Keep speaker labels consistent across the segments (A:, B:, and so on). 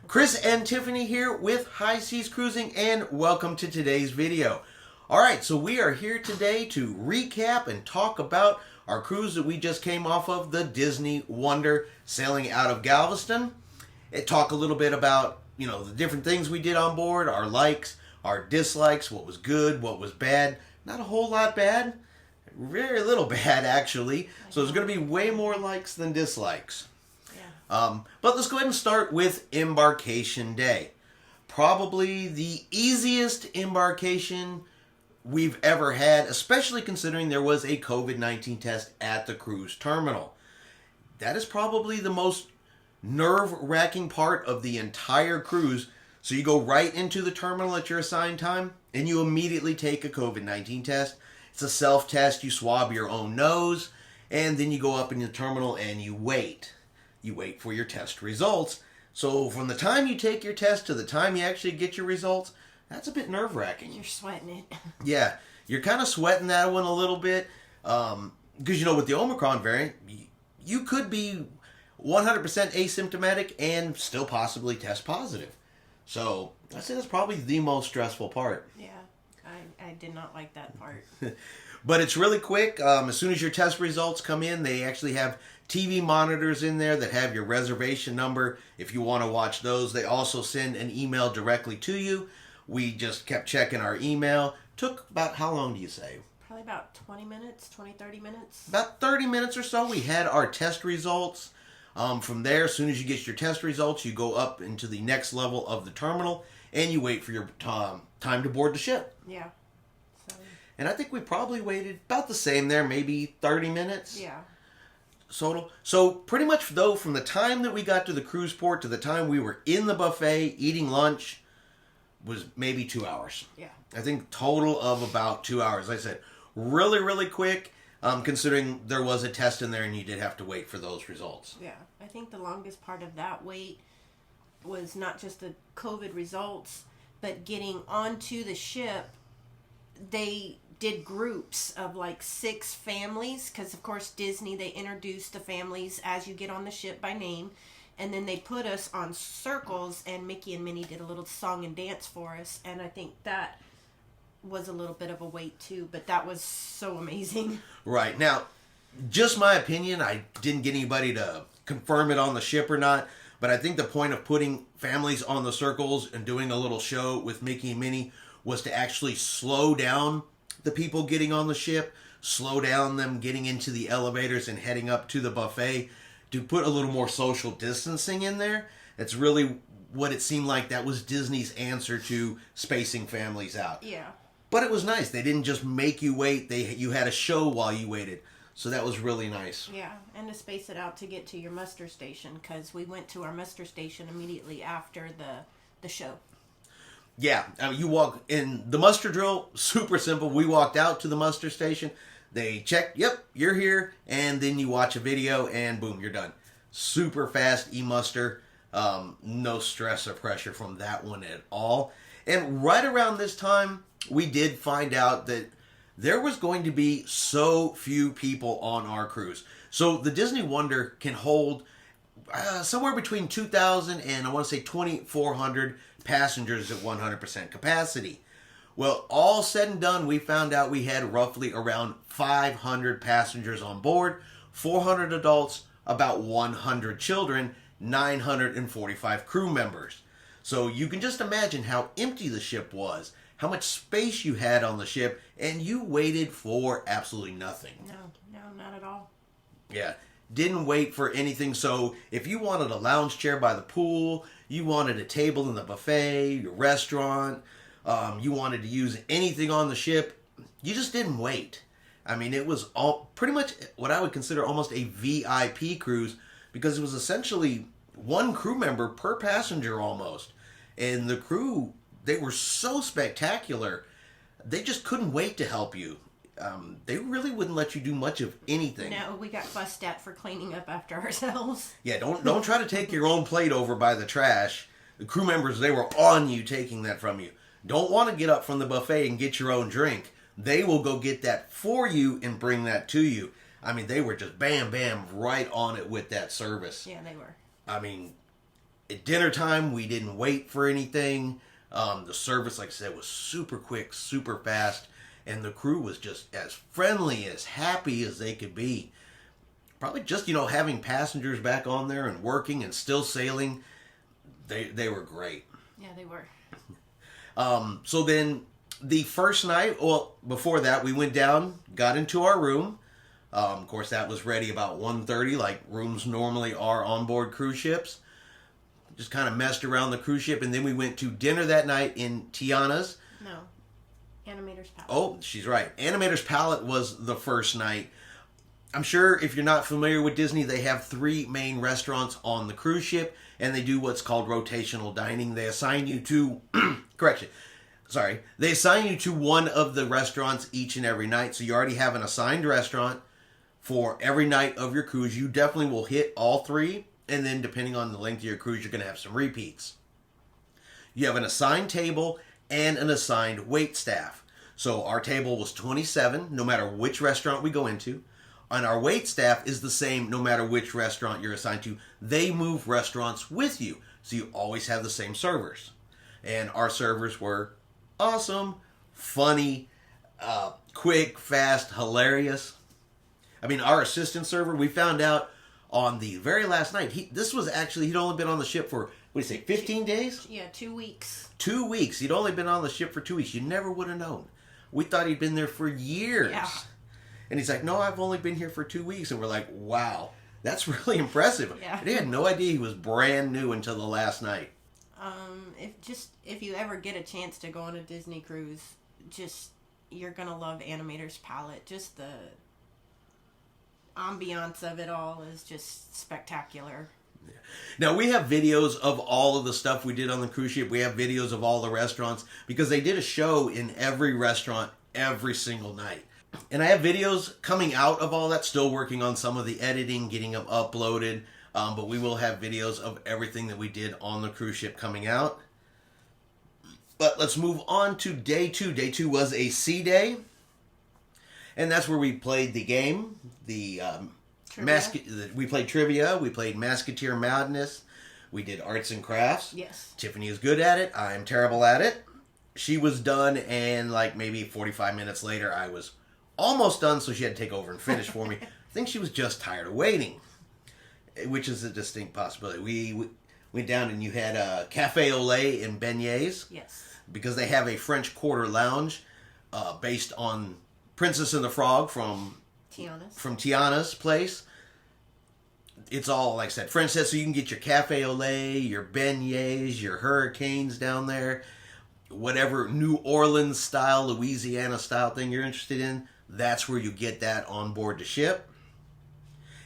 A: Chris and Tiffany here with High Seas Cruising, and welcome to today's video. Alright, so we are here today to recap and talk about our cruise that we just came off of, the Disney Wonder, sailing out of Galveston. And talk a little bit about, the different things we did on board, our likes, our dislikes, what was good, what was bad. Not a whole lot bad. Very little bad, actually. So there's going to be way more likes than dislikes. But let's go ahead and start with Embarkation Day. Probably the easiest embarkation we've ever had, especially considering there was a COVID-19 test at the cruise terminal. That is probably the most nerve-wracking part of the entire cruise. So you go right into the terminal at your assigned time, and you immediately take a COVID-19 test. It's a self-test. You swab your own nose, and then you go up in the terminal and you wait. You wait for your test results. So from the time you take your test to the time you actually get your results, that's a bit nerve-wracking.
B: You're sweating it.
A: Yeah, you're kind of sweating that one a little bit. Because, with the Omicron variant, you could be 100% asymptomatic and still possibly test positive. So I'd say that's probably the most stressful part.
B: Yeah, I did not like that part.
A: But it's really quick. As soon as your test results come in, they actually have TV monitors in there that have your reservation number if you want to watch those. They also send an email directly to you. We just kept checking our email. Took about, how long do you say?
B: Probably about 20 minutes, 30 minutes.
A: About 30 minutes or so. We had our test results. From there, as soon as you get your test results, you go up into the next level of the terminal and you wait for your time to board the ship.
B: Yeah.
A: And I think we probably waited about the same there, maybe 30 minutes.
B: Yeah.
A: So pretty much, though, from the time that we got to the cruise port to the time we were in the buffet eating lunch was maybe 2 hours.
B: Yeah.
A: I think total of about 2 hours. Like I said, really, really quick, considering there was a test in there and you did have to wait for those results.
B: Yeah. I think the longest part of that wait was not just the COVID results, but getting onto the ship. They did groups of like 6 families, because of course Disney, they introduced the families as you get on the ship by name, and then they put us on circles, and Mickey and Minnie did a little song and dance for us, and I think that was a little bit of a wait too, but that was so amazing.
A: Right. Now, just my opinion, I didn't get anybody to confirm it on the ship or not, but I think the point of putting families on the circles and doing a little show with Mickey and Minnie was to actually slow down the people getting on the ship, slow down them getting into the elevators and heading up to the buffet, to put a little more social distancing in there. That's really what it seemed like. That was Disney's answer to spacing families out.
B: Yeah.
A: But it was nice. They didn't just make you wait. You had a show while you waited. So that was really nice.
B: Yeah, and to space it out to get to your muster station, because we went to our muster station immediately after the show.
A: Yeah, you walk in the muster drill, super simple. We walked out to the muster station. They checked, yep, you're here. And then you watch a video and boom, you're done. Super fast e-muster. No stress or pressure from that one at all. And right around this time, we did find out that there was going to be so few people on our cruise. So the Disney Wonder can hold somewhere between 2,000 and I want to say 2,400 passengers at 100% capacity. Well, all said and done, we found out we had roughly around 500 passengers on board, 400 adults, about 100 children, 945 crew members. So you can just imagine how empty the ship was, how much space you had on the ship, and you waited for absolutely nothing.
B: No, not at all.
A: Yeah. Didn't wait for anything. So if you wanted a lounge chair by the pool, you wanted a table in the buffet, your restaurant, you wanted to use anything on the ship, you just didn't wait. I mean, it was all pretty much what I would consider almost a VIP cruise, because it was essentially one crew member per passenger almost. And the crew, they were so spectacular, they just couldn't wait to help you. They really wouldn't let you do much of anything.
B: No, we got fussed at for cleaning up after ourselves.
A: Yeah, don't try to take your own plate over by the trash. The crew members, they were on you taking that from you. Don't want to get up from the buffet and get your own drink. They will go get that for you and bring that to you. I mean, they were just bam, bam, right on it with that service.
B: Yeah, they were.
A: I mean, At dinner time, we didn't wait for anything. The service, like I said, was super quick, super fast, and the crew was just as friendly, as happy as they could be. Probably just, having passengers back on there and working and still sailing, they were great.
B: Yeah, they were.
A: So then the first night, well, before that, we went down, got into our room. Of course, that was ready about 1:30, like rooms normally are on board cruise ships. Just kind of messed around the cruise ship, and then we went to dinner that night in Tiana's.
B: No, Animator's Palette.
A: Oh, she's right. Animator's Palette was the first night. I'm sure if you're not familiar with Disney, they have 3 main restaurants on the cruise ship, and they do what's called rotational dining. They assign you to, they assign you to one of the restaurants each and every night. So you already have an assigned restaurant for every night of your cruise. You definitely will hit all 3. And then depending on the length of your cruise, you're going to have some repeats. You have an assigned table and an assigned wait staff. So our table was 27, no matter which restaurant we go into. And our wait staff is the same no matter which restaurant you're assigned to. They move restaurants with you. So you always have the same servers. And our servers were awesome, funny, quick, fast, hilarious. I mean, our assistant server, we found out on the very last night, he'd only been on the ship for, 15 days?
B: Yeah, 2 weeks.
A: 2 weeks. He'd only been on the ship for 2 weeks. You never would have known. We thought he'd been there for years.
B: Yeah.
A: And he's like, no, I've only been here for 2 weeks. And we're like, wow, that's really impressive.
B: Yeah.
A: They had no idea he was brand new until the last night.
B: If you ever get a chance to go on a Disney cruise, you're going to love Animator's Palette. Just the ambiance of it all is just spectacular.
A: Yeah. Now, we have videos of all of the stuff we did on the cruise ship. We have videos of all the restaurants because they did a show in every restaurant every single night. And I have videos coming out of all that, still working on some of the editing, getting them uploaded. But we will have videos of everything that we did on the cruise ship coming out. But let's move on to day 2. Day 2 was a sea day. And that's where we played the game, we played trivia, we played Masketeer Madness, we did arts and crafts.
B: Yes.
A: Tiffany is good at it, I'm terrible at it. She was done, and like maybe 45 minutes later, I was almost done, so she had to take over and finish for me. I think she was just tired of waiting, which is a distinct possibility. We went down and you had a cafe au lait and beignets.
B: Yes.
A: Because they have a French Quarter lounge based on Princess and the Frog from Tiana's place. It's all, like I said, French says, so you can get your cafe au lait, your beignets, your hurricanes down there. Whatever New Orleans style, Louisiana style thing you're interested in, that's where you get that on board the ship.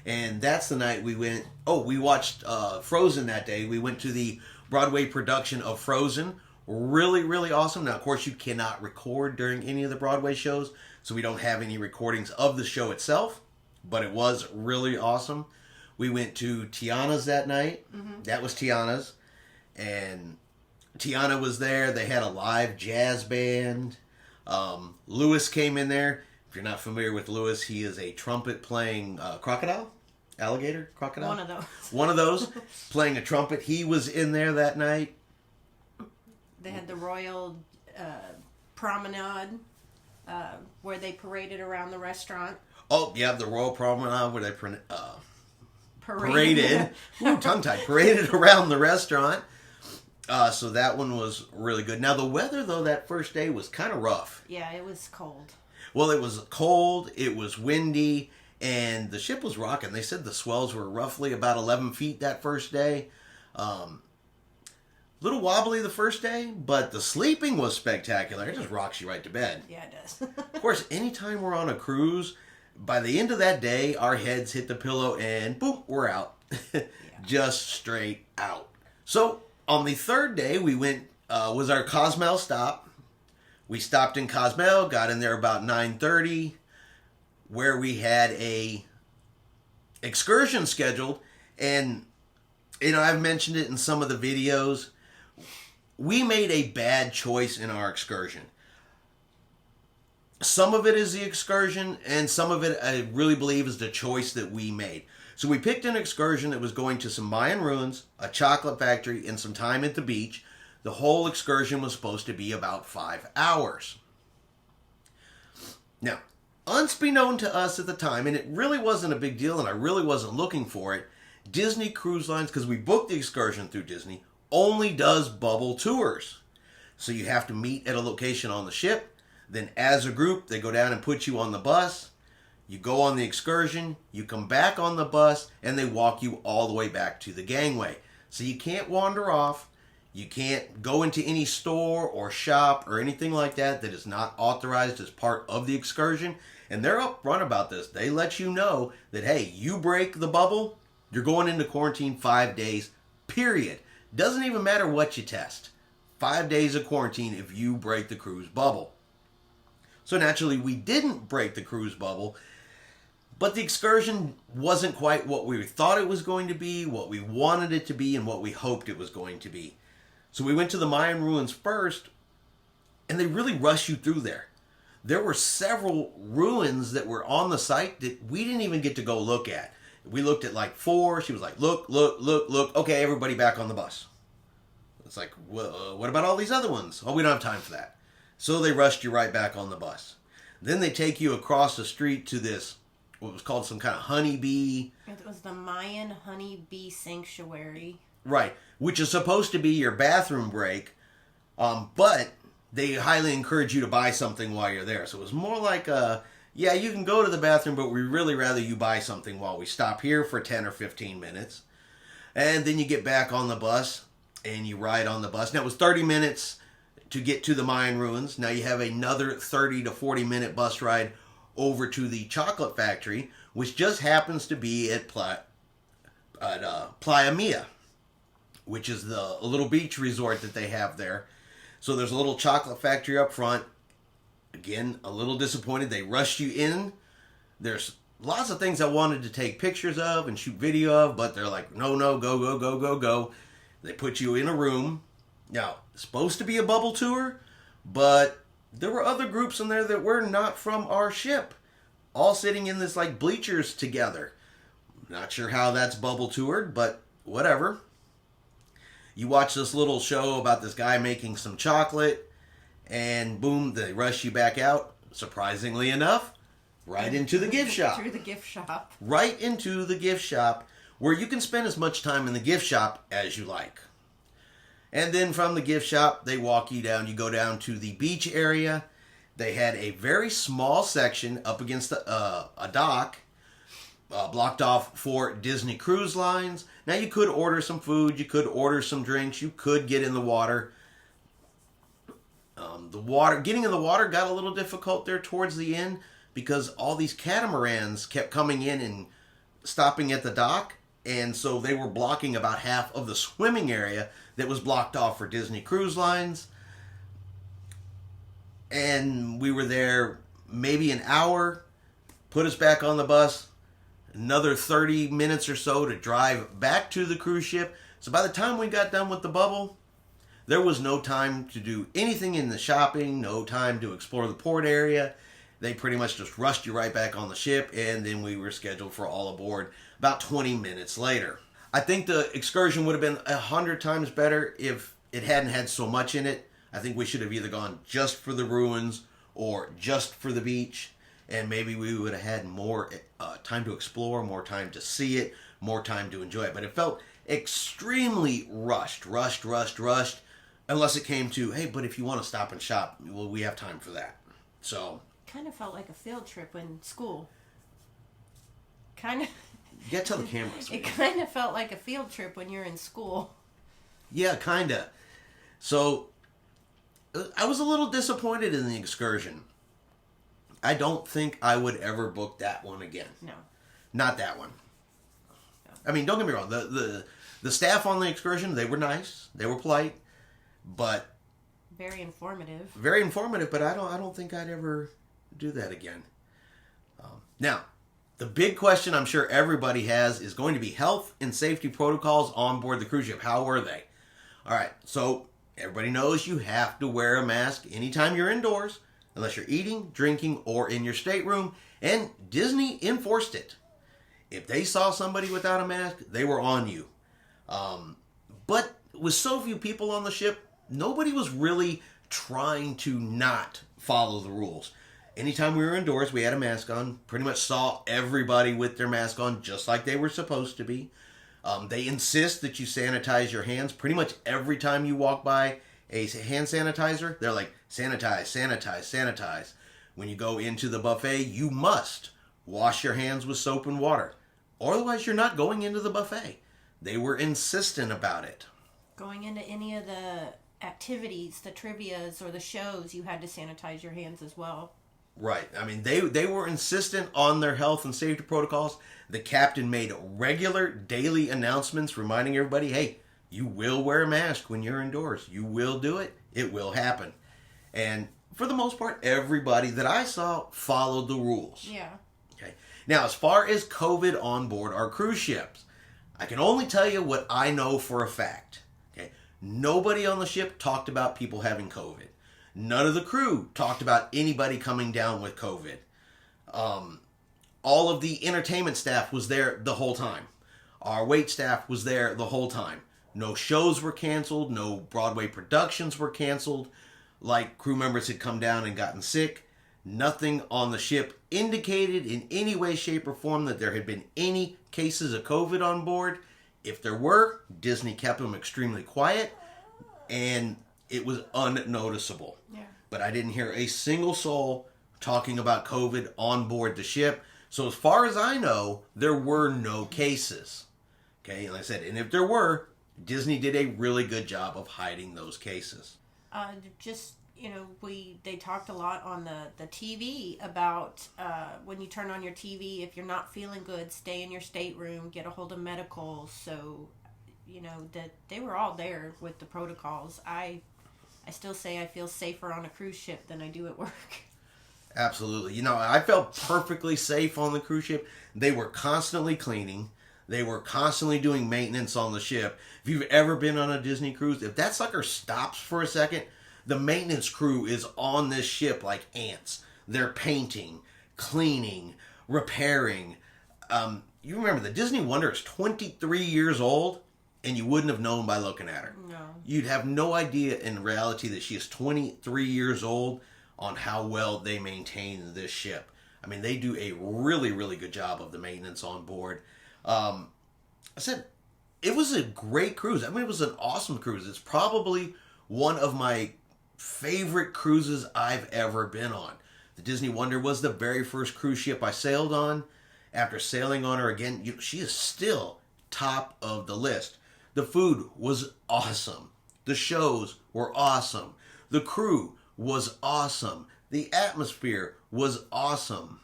A: And that's the night we went, we watched Frozen that day. We went to the Broadway production of Frozen. Really, really awesome. Now, of course, you cannot record during any of the Broadway shows, so we don't have any recordings of the show itself, but it was really awesome. We went to Tiana's that night. Mm-hmm. That was Tiana's. And Tiana was there. They had a live jazz band. Lewis came in there. If you're not familiar with Lewis, he is a trumpet-playing crocodile? Alligator? Crocodile?
B: One of those.
A: One of those. Playing a trumpet. He was in there that night.
B: They had the Royal Promenade where they paraded around the restaurant.
A: Oh, yeah, the Royal Promenade where they paraded. Ooh, tongue-tied. Paraded around the restaurant. So that one was really good. Now, the weather, though, that first day was kind of rough.
B: Yeah, it was cold.
A: Well, it was cold, it was windy, and the ship was rocking. They said the swells were roughly about 11 feet that first day. Little wobbly the first day, but the sleeping was spectacular. It just rocks you right to bed.
B: Yeah, it does.
A: Of course, anytime we're on a cruise, by the end of that day, our heads hit the pillow and boom, we're out. Yeah. Just straight out. So, on the third day, we went, was our Cozumel stop. We stopped in Cozumel, got in there about 9:30, where we had a excursion scheduled. And, I've mentioned it in some of the videos. We made a bad choice in our excursion. Some of it is the excursion, and some of it I really believe is the choice that we made. So we picked an excursion that was going to some Mayan ruins, a chocolate factory, and some time at the beach. The whole excursion was supposed to be about 5 hours. Now, unbeknown to us at the time, and it really wasn't a big deal, and I really wasn't looking for it, Disney Cruise Lines, because we booked the excursion through Disney, only does bubble tours. So you have to meet at a location on the ship. Then as a group, they go down and put you on the bus. You go on the excursion, you come back on the bus, and they walk you all the way back to the gangway. So you can't wander off. You can't go into any store or shop or anything like that that is not authorized as part of the excursion. And they're upfront about this. They let you know that, hey, you break the bubble, you're going into quarantine 5 days, period. Doesn't even matter what you test. 5 days of quarantine if you break the cruise bubble. So naturally, we didn't break the cruise bubble, but the excursion wasn't quite what we thought it was going to be, what we wanted it to be, and what we hoped it was going to be. So we went to the Mayan ruins first, and they really rush you through there. There were several ruins that were on the site that we didn't even get to go look at. We looked at like 4. She was like, look. Okay, everybody back on the bus. It's like, well, what about all these other ones? Oh, we don't have time for that. So they rushed you right back on the bus. Then they take you across the street to this, what was called some kind of honeybee.
B: It was the Mayan honeybee sanctuary.
A: Right, which is supposed to be your bathroom break, but they highly encourage you to buy something while you're there. So it was more like, yeah, you can go to the bathroom, but we really rather you buy something while we stop here for 10 or 15 minutes. And then you get back on the bus, and you ride on the bus. Now, it was 30 minutes to get to the Mayan ruins. Now you have another 30 to 40 minute bus ride over to the chocolate factory, which just happens to be at Playa Mia, which is the little beach resort that they have there. So there's a little chocolate factory up front. Again, a little disappointed. They rushed you in. There's lots of things I wanted to take pictures of and shoot video of, but they're like, no, go. They put you in a room. Now, it's supposed to be a bubble tour, but there were other groups in there that were not from our ship, all sitting in this like bleachers together. Not sure how that's bubble toured, but whatever. You watch this little show about this guy making some chocolate, and boom, they rush you back out, surprisingly enough, right into the gift shop.
B: Through the gift shop.
A: Right into the gift shop, where you can spend as much time in the gift shop as you like. And then from the gift shop, they walk you down. You go down to the beach area. They had a very small section up against a dock, blocked off for Disney Cruise Lines. Now, you could order some food. You could order some drinks. You could get in the water. Getting in the water got a little difficult there towards the end because all these catamarans kept coming in and stopping at the dock. And so they were blocking about half of the swimming area that was blocked off for Disney Cruise Lines. And we were there maybe an hour, put us back on the bus, another 30 minutes or so to drive back to the cruise ship. So by the time we got done with the bubble, there was no time to do anything in the shopping, no time to explore the port area. They pretty much just rushed you right back on the ship, and then we were scheduled for all aboard about 20 minutes later. I think the excursion would have been 100 times better if it hadn't had so much in it. I think we should have either gone just for the ruins or just for the beach, and maybe we would have had more time to explore, more time to see it, more time to enjoy it. But it felt extremely rushed, unless it came to, hey, but if you want to stop and shop, well, we have time for that. So
B: kind of felt like a field trip in school. Kind of.
A: You gotta tell the camera.
B: It kind of felt like a field trip when you're in school.
A: Yeah, kinda. So I was a little disappointed in the excursion. I don't think I would ever book that one again.
B: No.
A: Not that one. No. I mean, don't get me wrong. The staff on the excursion, they were nice. They were polite. But
B: very informative.
A: Very informative, but I don't think I'd ever do that again. Now, the big question I'm sure everybody has is going to be health and safety protocols on board the cruise ship. How were they? All right, so everybody knows you have to wear a mask anytime you're indoors, unless you're eating, drinking, or in your stateroom, and Disney enforced it. If they saw somebody without a mask, they were on you. But with so few people on the ship, nobody was really trying to not follow the rules. Anytime we were indoors, we had a mask on. Pretty much saw everybody with their mask on, just like they were supposed to be. They insist that you sanitize your hands. Pretty much every time you walk by a hand sanitizer, they're like, sanitize, sanitize, sanitize. When you go into the buffet, you must wash your hands with soap and water. Otherwise, you're not going into the buffet. They were insistent about it.
B: Going into any of the activities, the trivias, or the shows, you had to sanitize your hands as well.
A: Right. I mean, they were insistent on their health and safety protocols. The captain made regular daily announcements reminding everybody, hey, you will wear a mask when you're indoors. You will do it. It will happen. And for the most part, everybody that I saw followed the rules.
B: Yeah.
A: Okay. Now, as far as COVID on board our cruise ships, I can only tell you what I know for a fact. Okay. Nobody on the ship talked about people having COVID. None of the crew talked about anybody coming down with COVID. All of the entertainment staff was there the whole time. Our wait staff was there the whole time. No shows were canceled. No Broadway productions were canceled. Like crew members had come down and gotten sick. Nothing on the ship indicated in any way, shape, or form that there had been any cases of COVID on board. If there were, Disney kept them extremely quiet, and it was unnoticeable.
B: Yeah.
A: But I didn't hear a single soul talking about COVID on board the ship. So as far as I know, there were no cases. Okay, and like I said, and if there were, Disney did a really good job of hiding those cases.
B: They talked a lot on the TV about when you turn on your TV, if you're not feeling good, stay in your stateroom, get a hold of medical. So, that they were all there with the protocols. I still say I feel safer on a cruise ship than I do at work.
A: Absolutely. I felt perfectly safe on the cruise ship. They were constantly cleaning. They were constantly doing maintenance on the ship. If you've ever been on a Disney cruise, if that sucker stops for a second, the maintenance crew is on this ship like ants. They're painting, cleaning, repairing. You remember the Disney Wonder is 23 years old, and you wouldn't have known by looking at her.
B: No.
A: You'd have no idea in reality that she is 23 years old on how well they maintain this ship. I mean, they do a really, really good job of the maintenance on board. I said, it was a great cruise. I mean, it was an awesome cruise. It's probably one of my favorite cruises I've ever been on. The Disney Wonder was the very first cruise ship I sailed on. After sailing on her again, she is still top of the list. The food was awesome. The shows were awesome. The crew was awesome. The atmosphere was awesome.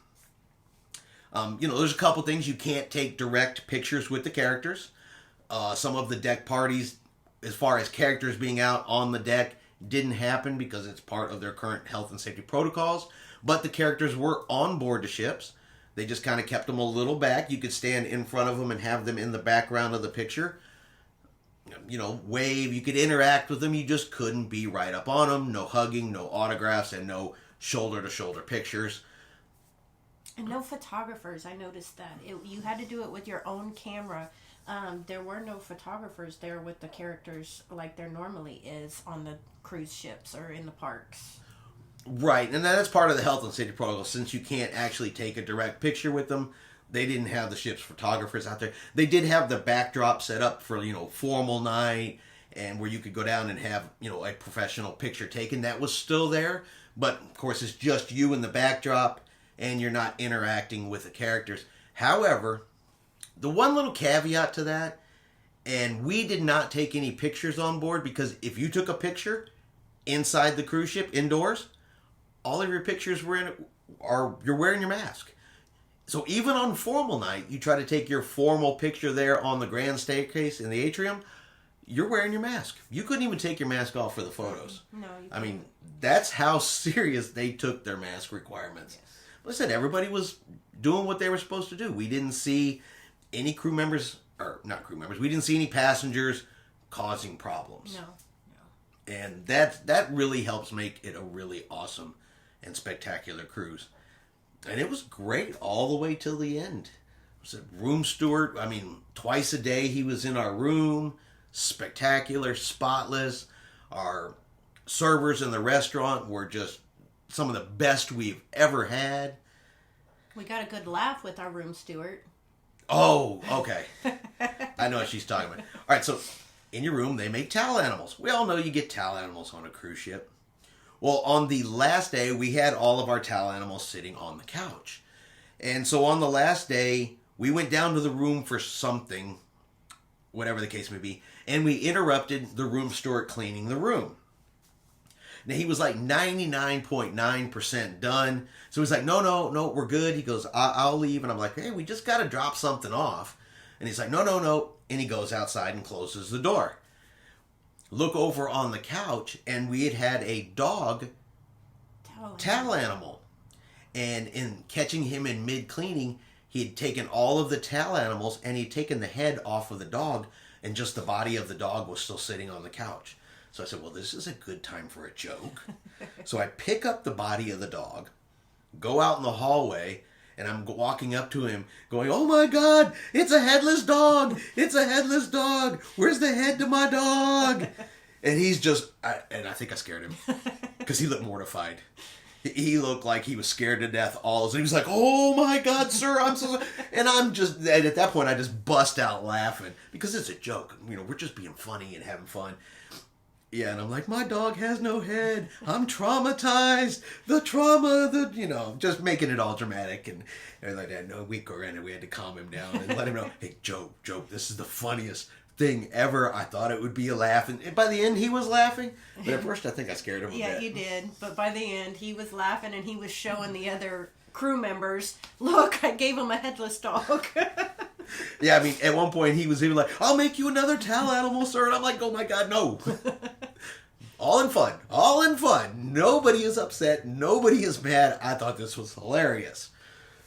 A: There's a couple things. You can't take direct pictures with the characters. Some of the deck parties, as far as characters being out on the deck, didn't happen because it's part of their current health and safety protocols. But the characters were on board the ships. They just kind of kept them a little back. You could stand in front of them and have them in the background of the picture. Wave. You could interact with them. You just couldn't be right up on them. No hugging, no autographs, and no shoulder-to-shoulder pictures.
B: And no photographers. I noticed that. You had to do it with your own camera. There were no photographers there with the characters like there normally is on the cruise ships or in the parks.
A: Right, and that's part of the health and safety protocol. Since you can't actually take a direct picture with them, they didn't have the ship's photographers out there. They did have the backdrop set up for, formal night and where you could go down and have, a professional picture taken. That was still there, but of course it's just you in the backdrop and you're not interacting with the characters. However, the one little caveat to that, and we did not take any pictures on board because if you took a picture inside the cruise ship indoors, all of your pictures you're wearing your mask. So even on formal night, you try to take your formal picture there on the grand staircase in the atrium, you're wearing your mask. You couldn't even take your mask off for the photos.
B: No, you
A: I mean, that's how serious they took their mask requirements.
B: Yes.
A: Like I said, everybody was doing what they were supposed to do. We didn't see any crew members, or not crew members, we didn't see any passengers causing problems.
B: No.
A: And that really helps make it a really awesome and spectacular cruise. And it was great all the way till the end. was a room steward. I mean, twice a day he was in our room. Spectacular, spotless. Our servers in the restaurant were just some of the best we've ever had.
B: We got a good laugh with our room steward.
A: Oh, okay. I know what she's talking about. All right, so in your room, they make towel animals. We all know you get towel animals on a cruise ship. Well, on the last day, we had all of our towel animals sitting on the couch. And so on the last day, we went down to the room for something, whatever the case may be, and we interrupted the room steward cleaning the room. Now, he was like 99.9% done. So he's like, no, we're good. He goes, I'll leave. And I'm like, hey, we just got to drop something off. And he's like, no. And he goes outside and closes the door. Look over on the couch, and we had a dog towel animal. And in catching him in mid-cleaning, he had taken all of the towel animals, and he'd taken the head off of the dog, and just the body of the dog was still sitting on the couch. So I said, well, this is a good time for a joke. So I pick up the body of the dog, go out in the hallway, and I'm walking up to him going, oh my God, it's a headless dog. It's a headless dog. Where's the head to my dog? And he's just, and I think I scared him because he looked mortified. He looked like he was scared to death. He was like, oh my God, sir, I'm so sorry. And at that point, I just bust out laughing because it's a joke. We're just being funny and having fun. Yeah, and I'm like, my dog has no head. I'm traumatized. The trauma, just making it all dramatic. And like that. No, we had to calm him down and let him know, hey, joke, this is the funniest thing ever. I thought it would be a laugh. And by the end, he was laughing. But at first, I think I scared him a bit.
B: Yeah, you did. But by the end, he was laughing and he was showing the other crew members, look, I gave him a headless dog.
A: Yeah, I mean, at one point he was even like, I'll make you another towel animal, sir. And I'm like, oh my God, no. All in fun. Nobody is upset. Nobody is mad. I thought this was hilarious.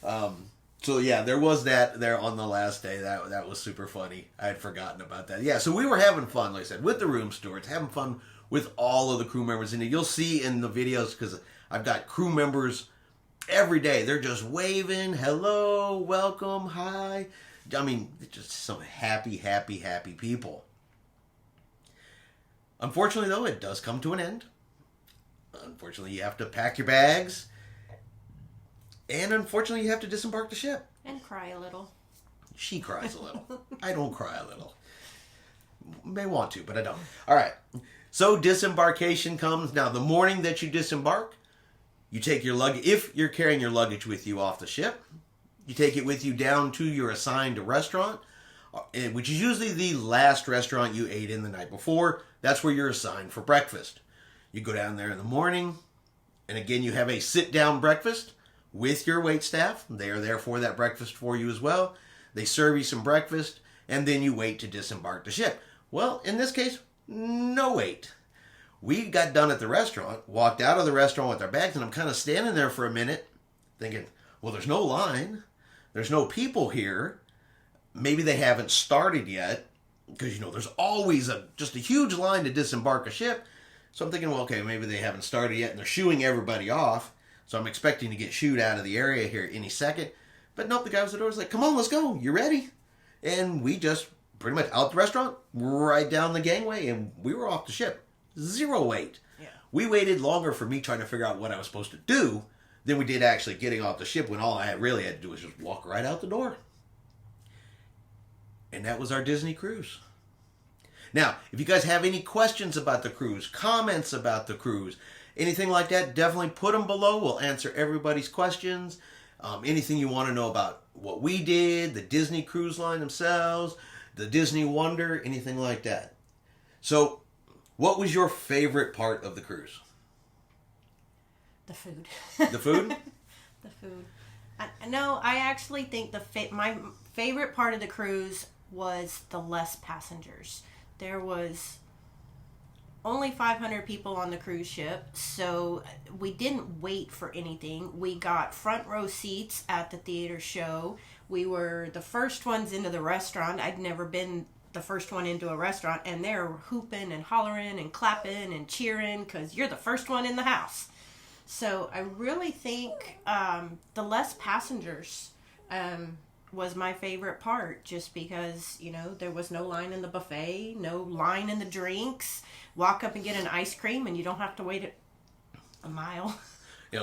A: So yeah, there was that there on the last day. That was super funny. I had forgotten about that. Yeah, so we were having fun, like I said, with the room stewards, having fun with all of the crew members. And you'll see in the videos, because I've got crew members every day. They're just waving, hello, welcome, hi. I mean, just some happy people. Unfortunately, though, it does come to an end. Unfortunately, you have to pack your bags. And unfortunately, you have to disembark the ship.
B: And cry a little.
A: She cries a little. I don't cry a little. May want to, but I don't. All right. So disembarkation comes. Now, the morning that you disembark, you take your luggage. If you're carrying your luggage with you off the ship, you take it with you down to your assigned restaurant, which is usually the last restaurant you ate in the night before. That's where you're assigned for breakfast. You go down there in the morning, and again, you have a sit-down breakfast with your waitstaff. They are there for that breakfast for you as well. They serve you some breakfast, and then you wait to disembark the ship. Well, in this case, no wait. We got done at the restaurant, walked out of the restaurant with our bags, and I'm kind of standing there for a minute thinking, well, there's no line. There's no people here. Maybe they haven't started yet, because, there's always just a huge line to disembark a ship. So I'm thinking, well, okay, maybe they haven't started yet, and they're shooing everybody off. So I'm expecting to get shooed out of the area here any second. But nope, the guy was at the door was like, come on, let's go. You ready? And we just pretty much out the restaurant, right down the gangway, and we were off the ship. Zero wait.
B: Yeah.
A: We waited longer for me trying to figure out what I was supposed to do than we did actually getting off the ship, when all I really had to do was just walk right out the door. And that was our Disney cruise. Now, if you guys have any questions about the cruise, comments about the cruise, anything like that, definitely put them below. We'll answer everybody's questions. Anything you want to know about what we did, the Disney Cruise Line themselves, the Disney Wonder, anything like that. So, what was your favorite part of the cruise?
B: The food.
A: The food?
B: The food. I actually think my favorite part of the cruise was the less passengers. There was only 500 people on the cruise ship, so we didn't wait for anything. We got front row seats at the theater show. We were the first ones into the restaurant. I'd never been the first one into a restaurant, and they're hooping and hollering and clapping and cheering because you're the first one in the house. So I really think the less passengers was my favorite part, just because, there was no line in the buffet, no line in the drinks. Walk up and get an ice cream and you don't have to wait a mile.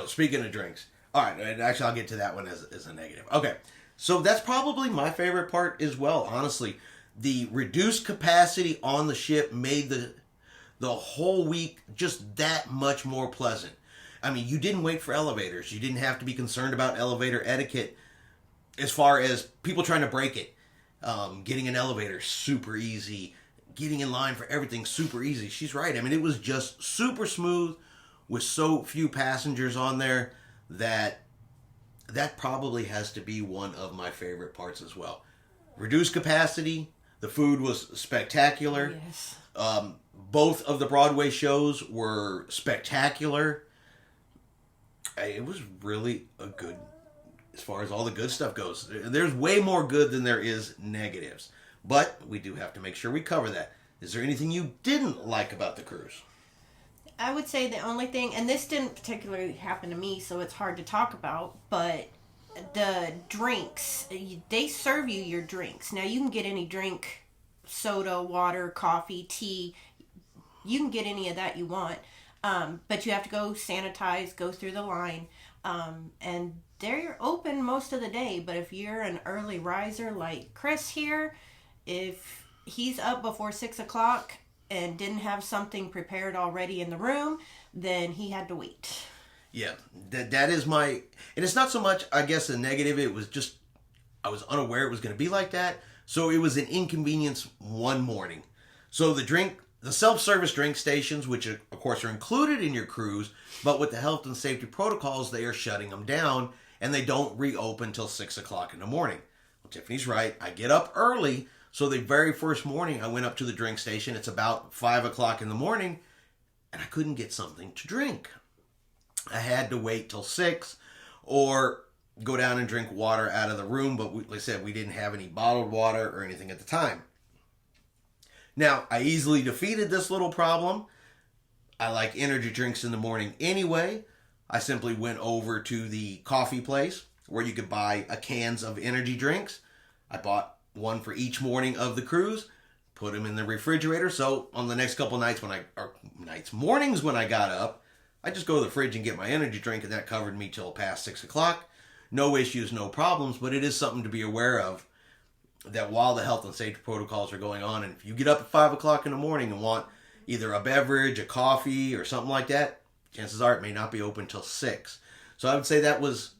A: Speaking of drinks. All right, and actually I'll get to that one as a negative. Okay, so that's probably my favorite part as well, honestly. The reduced capacity on the ship made the whole week just that much more pleasant. I mean, you didn't wait for elevators. You didn't have to be concerned about elevator etiquette as far as people trying to break it. Getting an elevator, super easy. Getting in line for everything, super easy. She's right. I mean, it was just super smooth with so few passengers on there that probably has to be one of my favorite parts as well. Reduced capacity. The food was spectacular.
B: Yes.
A: Both of the Broadway shows were spectacular. It was really a good, as far as all the good stuff goes. There's way more good than there is negatives. But we do have to make sure we cover that. Is there anything you didn't like about the cruise?
B: I would say the only thing, and this didn't particularly happen to me, so it's hard to talk about, but the drinks, they serve you your drinks. Now, you can get any drink, soda, water, coffee, tea. You can get any of that you want, but you have to go sanitize, go through the line, and they're open most of the day. But if you're an early riser like Chris here, if he's up before 6 o'clock and didn't have something prepared already in the room, then he had to wait.
A: Yeah, that is my, and it's not so much, I guess, a negative. It was just, I was unaware it was going to be like that. So it was an inconvenience one morning. So the self-service drink stations, which of course are included in your cruise, but with the health and safety protocols, they are shutting them down and they don't reopen till 6 o'clock in the morning. Well, Tiffany's right. I get up early. So the very first morning I went up to the drink station. It's about 5 o'clock in the morning and I couldn't get something to drink. I had to wait till 6 or go down and drink water out of the room. But like I said, we didn't have any bottled water or anything at the time. Now, I easily defeated this little problem. I like energy drinks in the morning anyway. I simply went over to the coffee place where you could buy cans of energy drinks. I bought one for each morning of the cruise, put them in the refrigerator. So on the next couple nights mornings when I got up, I just go to the fridge and get my energy drink, and that covered me till past 6 o'clock. No issues, no problems, but it is something to be aware of, that while the health and safety protocols are going on, and if you get up at 5 o'clock in the morning and want either a beverage, a coffee, or something like that, chances are it may not be open till 6. So I would say that was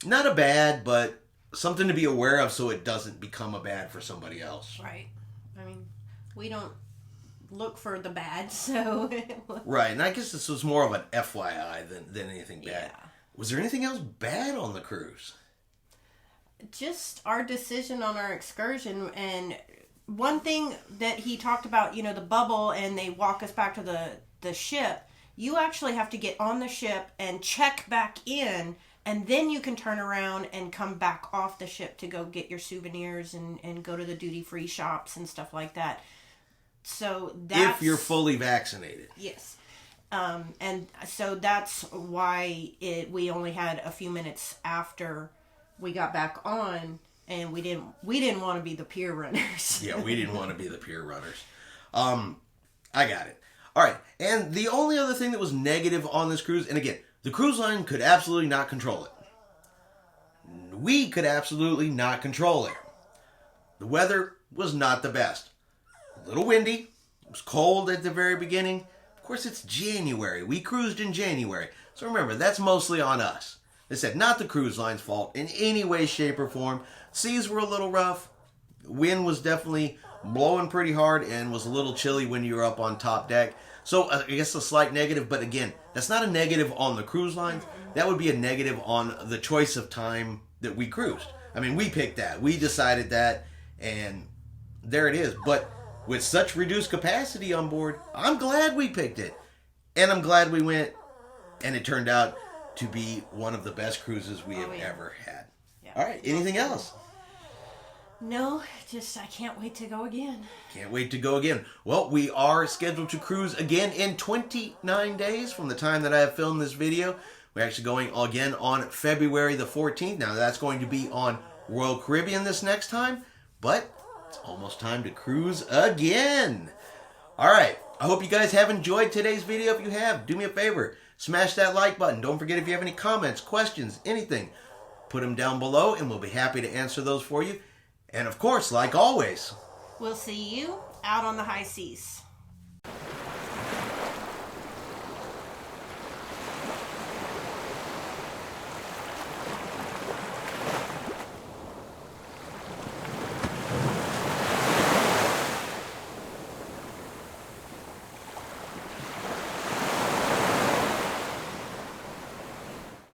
A: not a bad, but something to be aware of so it doesn't become a bad for somebody else.
B: Right. I mean, we don't look for the bad, so...
A: Right, and I guess this was more of an FYI than anything bad.
B: Yeah.
A: Was there anything else bad on the cruise?
B: Just our decision on our excursion, and one thing that he talked about, the bubble, and they walk us back to the ship. You actually have to get on the ship and check back in, and then you can turn around and come back off the ship to go get your souvenirs and go to the duty-free shops and stuff like that. So that's...
A: If you're fully vaccinated.
B: Yes. And so that's why we only had a few minutes after we got back on, and we didn't want to be the pier runners.
A: Yeah, we didn't want to be the pier runners. I got it. All right, and the only other thing that was negative on this cruise, and again, the cruise line could absolutely not control it. We could absolutely not control it. The weather was not the best. A little windy. It was cold at the very beginning. Of course, it's January. We cruised in January. So remember, that's mostly on us. They said not the cruise line's fault in any way, shape, or form. Seas were a little rough. Wind was definitely blowing pretty hard and was a little chilly when you were up on top deck. So I guess a slight negative, but again, that's not a negative on the cruise lines. That would be a negative on the choice of time that we cruised. I mean, we picked that. We decided that, and there it is. But with such reduced capacity on board, I'm glad we picked it. And I'm glad we went, and it turned out to be one of the best cruises we have ever had. Yeah. All right, anything else?
B: No, just I can't wait to go again.
A: Can't wait to go again. Well, we are scheduled to cruise again in 29 days from the time that I have filmed this video. We're actually going again on February the 14th. Now, that's going to be on Royal Caribbean this next time, but it's almost time to cruise again. All right, I hope you guys have enjoyed today's video. If you have, do me a favor, smash that like button. Don't forget, if you have any comments, questions, anything, put them down below and we'll be happy to answer those for you. And of course, like always,
B: we'll see you out on the high seas.